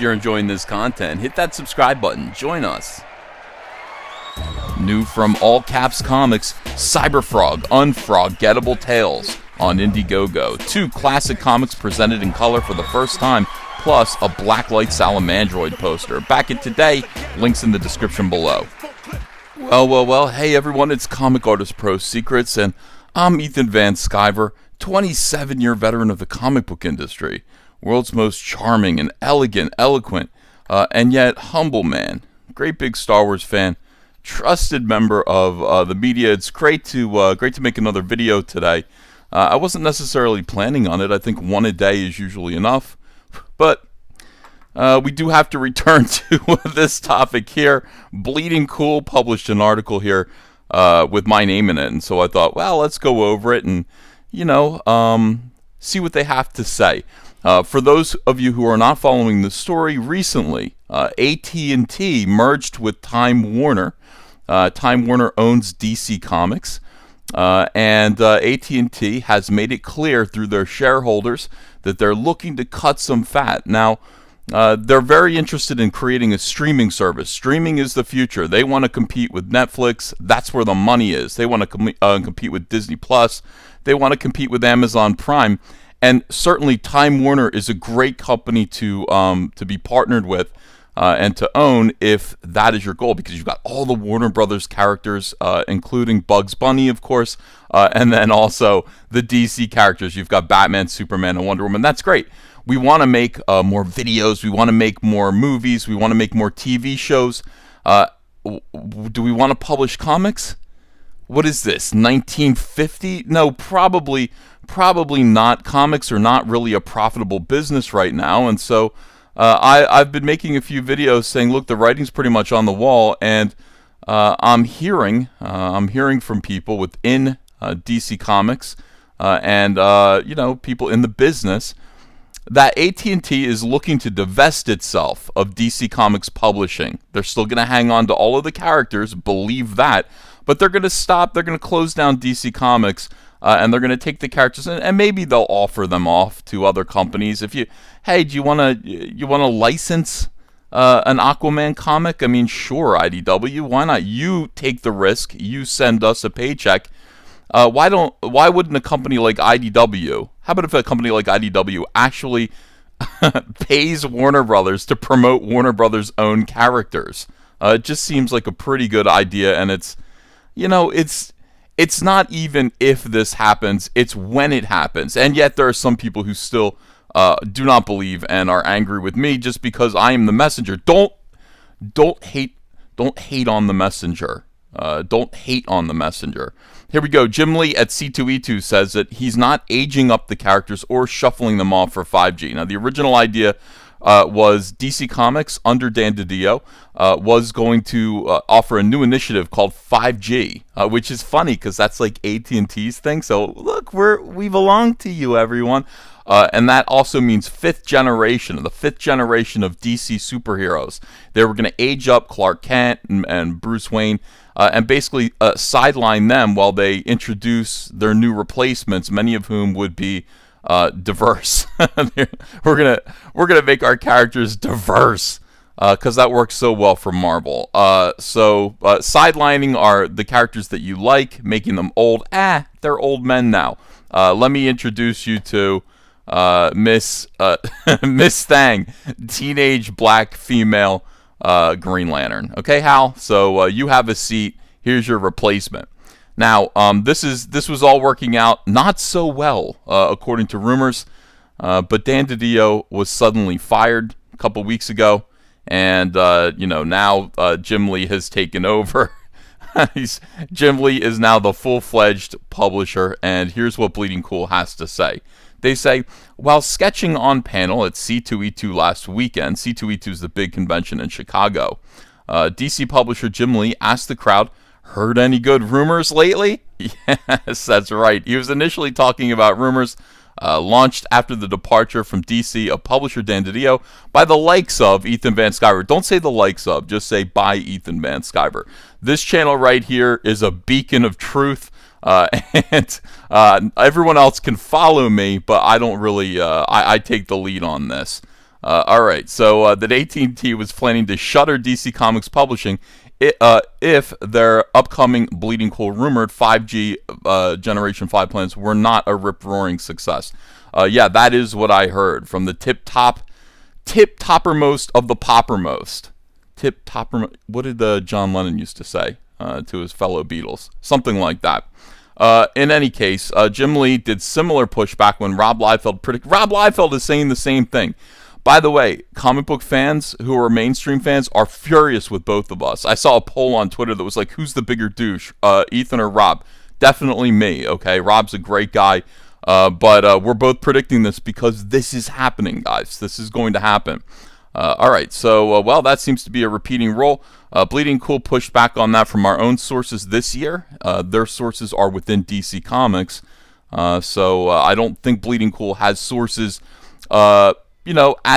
you're enjoying this content, hit that subscribe button. Join us. New from All Caps Comics, Cyberfrog, Unforgettable Tales on Indiegogo. 2 classic comics presented in color for the first time, plus a Blacklight Salamandroid poster. Back it today, links in the description below. Well, hey everyone, it's Comic Artist Pro Secrets, and I'm Ethan Van Sciver, 27-year veteran of the comic book industry. World's most charming and elegant, eloquent, and yet humble man. Great big Star Wars fan. Trusted member of the media. It's great to make another video today. I wasn't necessarily planning on it. I think one a day is usually enough. But we do have to return to this topic here. Bleeding Cool published an article here with my name in it. And so I thought, well, let's go over it and, see what they have to say. For those of you who are not following the story, recently, AT&T merged with Time Warner. Time Warner owns DC Comics, and AT&T has made it clear through their shareholders that they're looking to cut some fat. Now, they're very interested in creating a streaming service. Streaming is the future. They want to compete with Netflix. That's where the money is. They want to compete with Disney Plus. They want to compete with Amazon Prime. And certainly, Time Warner is a great company to be partnered with and to own if that is your goal, because you've got all the Warner Brothers characters, including Bugs Bunny, of course, and then also the DC characters. You've got Batman, Superman, and Wonder Woman. That's great. We want to make more videos. We want to make more movies. We want to make more TV shows. Do we want to publish comics? What is this, 1950? No, probably not. Comics are not really a profitable business right now, and so I've been making a few videos saying, look, the writing's pretty much on the wall, and I'm hearing from people within DC Comics and people in the business that AT&T is looking to divest itself of DC Comics publishing. They're still going to hang on to all of the characters, believe that, but they're going to stop. They're going to close down DC Comics. And they're going to take the characters and maybe they'll offer them off to other companies. If do you want to license an Aquaman comic? I mean, sure, IDW. Why not? You take the risk. You send us a paycheck. Why wouldn't a company like IDW? How about if a company like IDW actually pays Warner Brothers to promote Warner Brothers' own characters? It just seems like a pretty good idea, and it's not even if this happens, it's when it happens. And yet there are some people who still do not believe and are angry with me just because I am the messenger. Don't hate on the messenger. Don't hate on the messenger. Here we go. Jim Lee at C2E2 says that he's not aging up the characters or shuffling them off for 5G. Now, the original idea was DC Comics under Dan DiDio was going to offer a new initiative called 5G, which is funny because that's like AT&T's thing. So look, we belong to you, everyone, and that also means the fifth generation of DC superheroes. They were going to age up Clark Kent and Bruce Wayne, and basically sideline them while they introduce their new replacements, many of whom would be diverse. we're gonna make our characters diverse because that works so well for Marvel. So sidelining are the characters that you like, making them old. They're old men now. Let me introduce you to Miss Thang, teenage black female Green Lantern. Okay, Hal. So you have a seat. Here's your replacement. Now, this was all working out not so well, according to rumors, but Dan DiDio was suddenly fired a couple weeks ago, and now Jim Lee has taken over. Jim Lee is now the full-fledged publisher, and here's what Bleeding Cool has to say. They say, while sketching on panel at C2E2 last weekend, C2E2 is the big convention in Chicago, DC publisher Jim Lee asked the crowd, heard any good rumors lately? Yes, that's right. He was initially talking about rumors launched after the departure from DC of publisher Dan DiDio by the likes of Ethan Van Sciver. Don't say the likes of, just say by Ethan Van Sciver. This channel right here is a beacon of truth, and everyone else can follow me, but I don't really, I take the lead on this. All right, so that AT&T was planning to shutter DC Comics publishing if their upcoming Bleeding Cool rumored 5G Generation 5 plans were not a rip-roaring success. Yeah, that is what I heard from the toppermost of the poppermost. What did John Lennon used to say to his fellow Beatles? Something like that. In any case, Jim Lee did similar pushback when Rob Liefeld predicted. Rob Liefeld is saying the same thing. By the way, comic book fans who are mainstream fans are furious with both of us. I saw a poll on Twitter that was like, who's the bigger douche, Ethan or Rob? Definitely me, okay? Rob's a great guy, but we're both predicting this because this is happening, guys. This is going to happen. All right, so, well, that seems to be a repeating role. Bleeding Cool pushed back on that from our own sources this year. Their sources are within DC Comics, so I don't think Bleeding Cool has sources at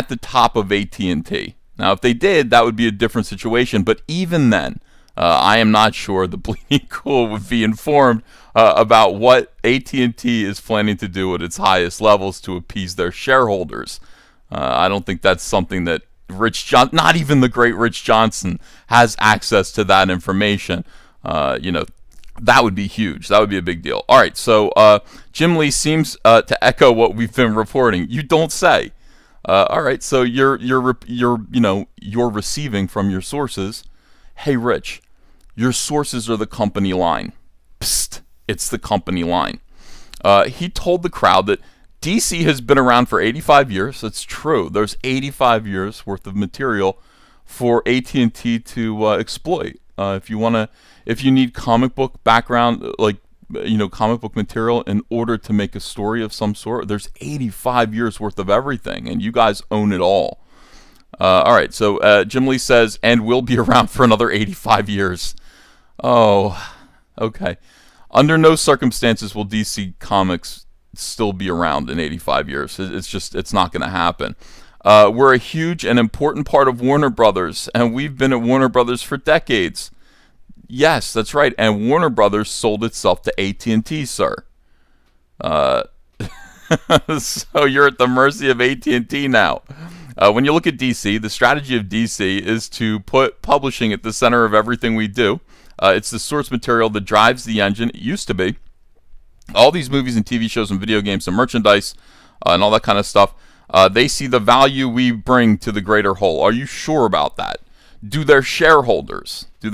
the top of AT&T. Now, if they did, that would be a different situation. But even then, I am not sure the Bleeding Cool would be informed about what AT&T is planning to do at its highest levels to appease their shareholders. I don't think that's something that not even the great Rich Johnson has access to that information. That would be huge. That would be a big deal. All right, so Jim Lee seems to echo what we've been reporting. You don't say. All right, so you're receiving from your sources. Hey, Rich, your sources are the company line. Psst, it's the company line. He told the crowd that DC has been around for 85 years. That's true. There's 85 years worth of material for AT&T to exploit. If you need comic book background, comic book material in order to make a story of some sort, there's 85 years worth of everything, and you guys own it all. All right, so Jim Lee says, and we'll be around for another 85 years. Oh, okay. Under no circumstances will DC Comics still be around in 85 years. It's not going to happen. We're a huge and important part of Warner Brothers, and we've been at Warner Brothers for decades. Yes, that's right. And Warner Brothers sold itself to AT&T, sir. So you're at the mercy of AT&T now. When you look at DC, the strategy of DC is to put publishing at the center of everything we do. It's the source material that drives the engine. It used to be. All these movies and TV shows and video games and merchandise and all that kind of stuff, they see the value we bring to the greater whole. Are you sure about that? Do their shareholders? Can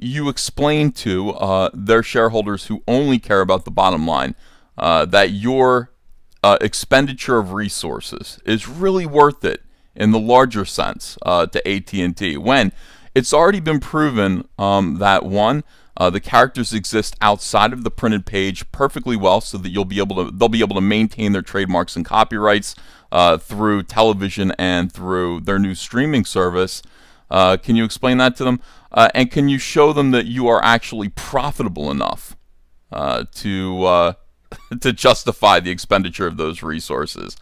you explain to their shareholders who only care about the bottom line that your expenditure of resources is really worth it in the larger sense to AT&T, when it's already been proven that one, the characters exist outside of the printed page perfectly well, so that they'll be able to maintain their trademarks and copyrights through television and through their new streaming service. Can you explain that to them? And can you show them that you are actually profitable enough to justify the expenditure of those resources?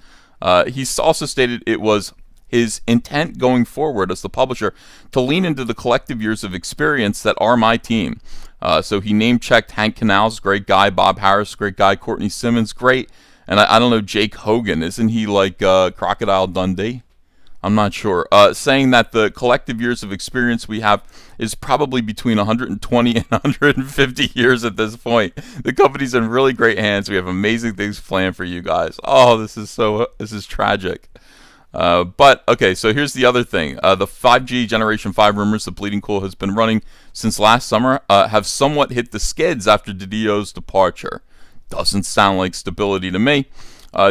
He's also stated it was his intent going forward as the publisher to lean into the collective years of experience that are my team. So he name-checked Hank Canals, great guy, Bob Harris, great guy, Courtney Simmons, great, and I don't know, Jake Hogan, isn't he like Crocodile Dundee? I'm not sure. Saying that the collective years of experience we have is probably between 120 and 150 years at this point. The company's in really great hands. We have amazing things planned for you guys. Oh, this is tragic. But, okay, so here's the other thing. The 5G Generation 5 rumors that Bleeding Cool has been running since last summer have somewhat hit the skids after DiDio's departure. Doesn't sound like stability to me.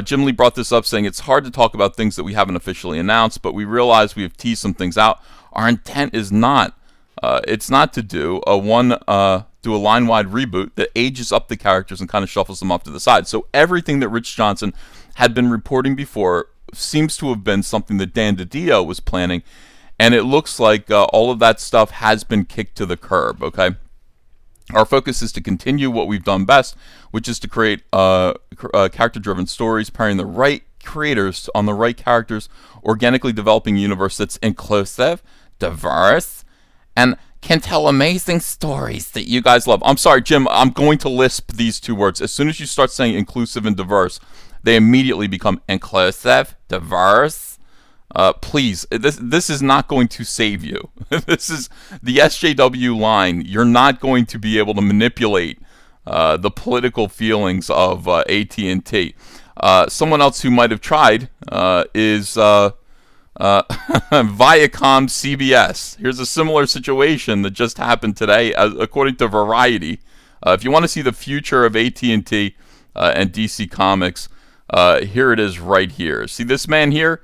Jim Lee brought this up, saying it's hard to talk about things that we haven't officially announced, but we realize we have teased some things out. Our intent is not, it's not to do a line-wide reboot that ages up the characters and kind of shuffles them off to the side. So everything that Rich Johnson had been reporting before seems to have been something that Dan DiDio was planning, and it looks like all of that stuff has been kicked to the curb, okay? Our focus is to continue what we've done best, which is to create character-driven stories, pairing the right creators on the right characters, organically developing a universe that's inclusive, diverse, and can tell amazing stories that you guys love. I'm sorry, Jim, I'm going to lisp these two words. As soon as you start saying inclusive and diverse, they immediately become inclusive, diverse. Please, this is not going to save you. This is the SJW line. You're not going to be able to manipulate the political feelings of AT&T. Someone else who might have tried is ViacomCBS. Here's a similar situation that just happened today, according to Variety. If you want to see the future of AT&T and DC Comics, here it is right here. See this man here?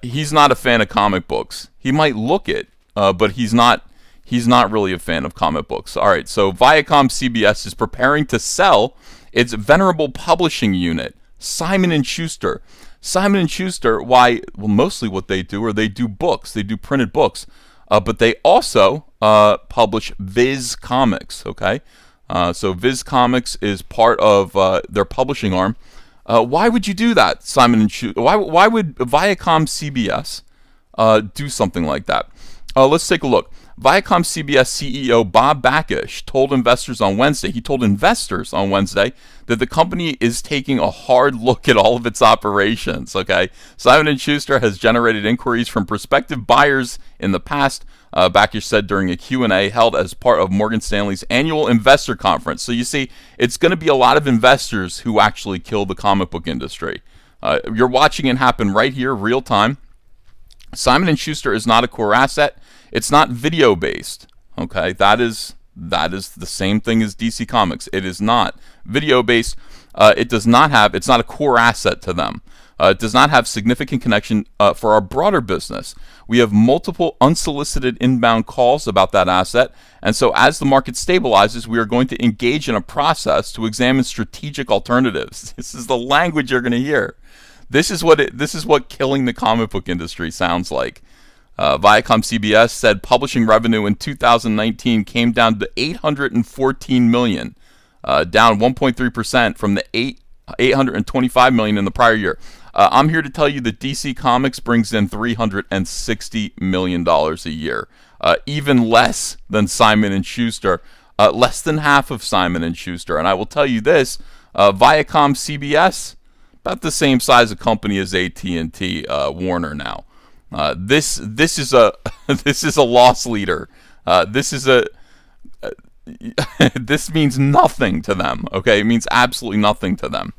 He's not a fan of comic books. He might look it, but he's not really a fan of comic books. All right, so ViacomCBS is preparing to sell its venerable publishing unit, Simon and Schuster. Simon and Schuster, mostly what they do, or they do books. They do printed books, but they also publish Viz Comics. Okay, so Viz Comics is part of their publishing arm. Why would you do that, Simon and Schuster? Why would CBS do something like that? Let's take a look. CBS CEO Bob Bakish told investors on Wednesday that the company is taking a hard look at all of its operations. Okay, Simon & Schuster has generated inquiries from prospective buyers in the past, Bakish said during a Q&A held as part of Morgan Stanley's annual investor conference. So you see, it's going to be a lot of investors who actually kill the comic book industry. You're watching it happen right here, real time. Simon & Schuster is not a core asset. It's not video based. Okay, that is the same thing as DC Comics. It is not video based. It's not a core asset to them. It does not have significant connection for our broader business. We have multiple unsolicited inbound calls about that asset, and so as the market stabilizes, we are going to engage in a process to examine strategic alternatives. This is the language you're going to hear. This is what killing the comic book industry sounds like. ViacomCBS said publishing revenue in 2019 came down to $814 million, down 1.3% from the $825 million in the prior year. I'm here to tell you that DC Comics brings in $360 million a year, even less than Simon & Schuster, less than half of Simon & Schuster. And I will tell you this, ViacomCBS, about the same size a company as AT&T, Warner now. This is a loss leader. This means nothing to them. Okay, it means absolutely nothing to them.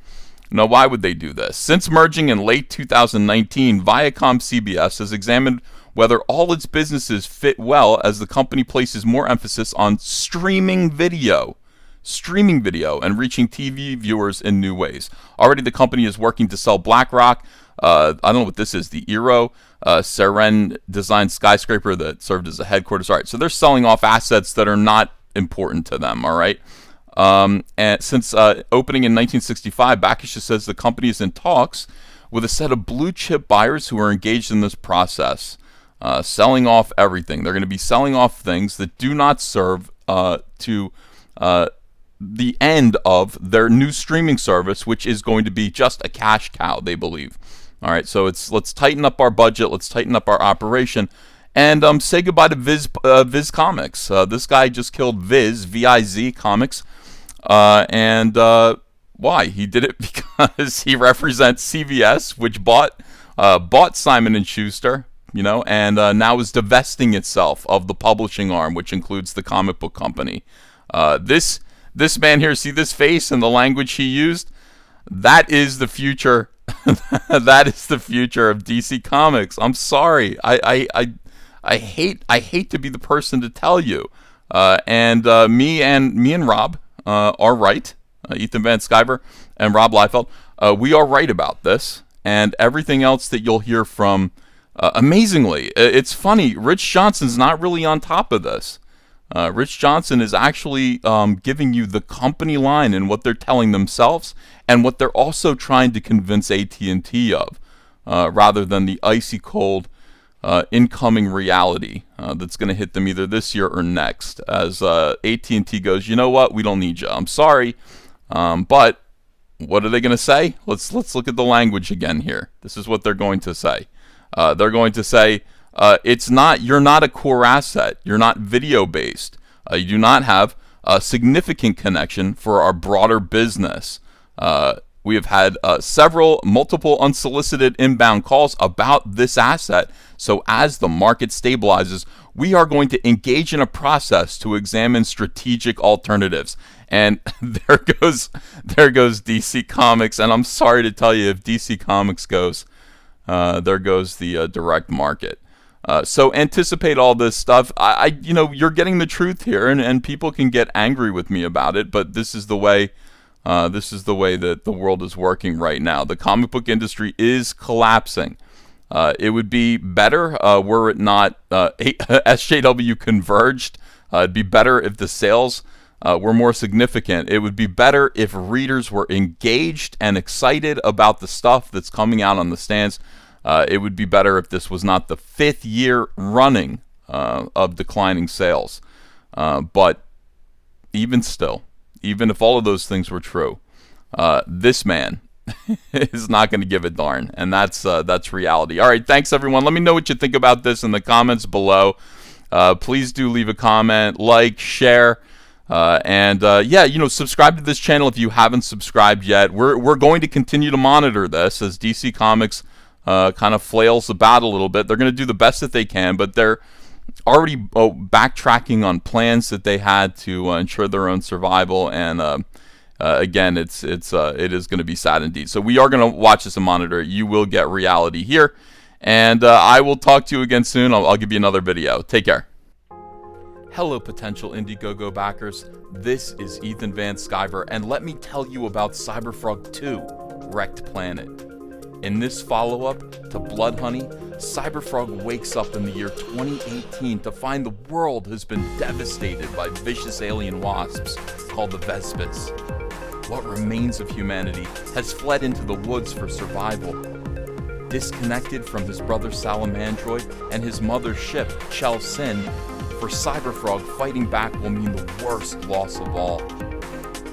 Now, why would they do this? Since merging in late 2019, ViacomCBS has examined whether all its businesses fit well as the company places more emphasis on streaming video and reaching TV viewers in new ways. Already, the company is working to sell BlackRock. I don't know what this is, the Eero, Seren designed skyscraper that served as a headquarters. All right, so they're selling off assets that are not important to them, all right? And since opening in 1965, Bakish says the company is in talks with a set of blue chip buyers who are engaged in this process, selling off everything. They're going to be selling off things that do not serve to the end of their new streaming service, which is going to be just a cash cow, they believe. All right, so let's tighten up our budget, let's tighten up our operation, and say goodbye to Viz Comics. This guy just killed Viz, V-I-Z Comics, and why? He did it because he represents CVS, which bought Simon & Schuster, and now is divesting itself of the publishing arm, which includes the comic book company. This man here, see this face and the language he used? That is the future. That is the future of DC Comics. I'm sorry. I hate to be the person to tell you. Me and Rob are right. Ethan Van Sciver and Rob Liefeld. We are right about this, and everything else that you'll hear from. Amazingly, it's funny. Rich Johnson's not really on top of this. Rich Johnson is actually giving you the company line and what they're telling themselves and what they're also trying to convince AT&T of, rather than the icy cold incoming reality that's going to hit them either this year or next. As AT&T goes, you know what? We don't need you. I'm sorry, but what are they going to say? Let's look at the language again here. This is what they're going to say. They're going to say, you're not a core asset. You're not video based. You do not have a significant connection for our broader business. We have had multiple unsolicited inbound calls about this asset. So as the market stabilizes, we are going to engage in a process to examine strategic alternatives. And there goes DC Comics. And I'm sorry to tell you, if DC Comics goes, there goes the direct market. So anticipate all this stuff. You're getting the truth here, and people can get angry with me about it, but this is the way. This is the way that the world is working right now. The comic book industry is collapsing. It would be better were it not SJW converged. It'd be better if the sales were more significant. It would be better if readers were engaged and excited about the stuff that's coming out on the stands. It would be better if this was not the 5th year running of declining sales. But even still, even if all of those things were true, this man is not going to give a darn, and that's reality. All right, thanks everyone. Let me know what you think about this in the comments below. Please do leave a comment, like, share, and subscribe to this channel if you haven't subscribed yet. We're going to continue to monitor this as DC Comics kind of flails about a little bit. They're going to do the best that they can, but they're already backtracking on plans that they had to ensure their own survival, and again, it is going to be sad indeed. So we are going to watch this and monitor it. You will get reality here, and I will talk to you again soon. I'll give you another video. Take care. Hello, potential Indiegogo backers. This is Ethan Van Sciver, and let me tell you about Cyberfrog 2: Wrecked Planet. In this follow-up to Blood Honey, Cyberfrog wakes up in the year 2018 to find the world has been devastated by vicious alien wasps called the Vespis. What remains of humanity has fled into the woods for survival. Disconnected from his brother Salamandroid and his mother's ship, Chel Sin, for Cyberfrog, fighting back will mean the worst loss of all.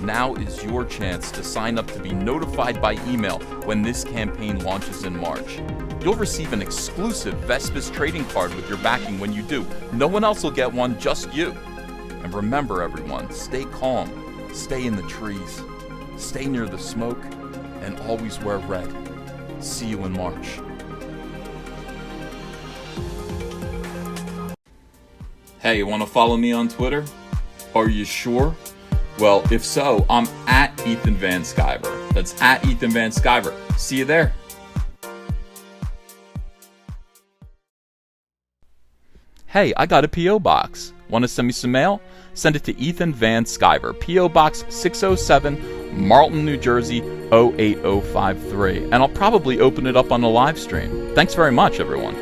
Now is your chance to sign up to be notified by email when this campaign launches in March. You'll receive an exclusive Vespis trading card with your backing when you do. No one else will get one, just you. And remember everyone, stay calm, stay in the trees, stay near the smoke, and always wear red. See you in March. Hey, you want to follow me on Twitter? Are you sure? Well, if so, I'm at Ethan Van Sciver. That's at Ethan Van Sciver. See you there. Hey, I got a P.O. box. Want to send me some mail? Send it to Ethan Van Sciver, P.O. Box 607, Marlton, New Jersey, 08053. And I'll probably open it up on the live stream. Thanks very much, everyone.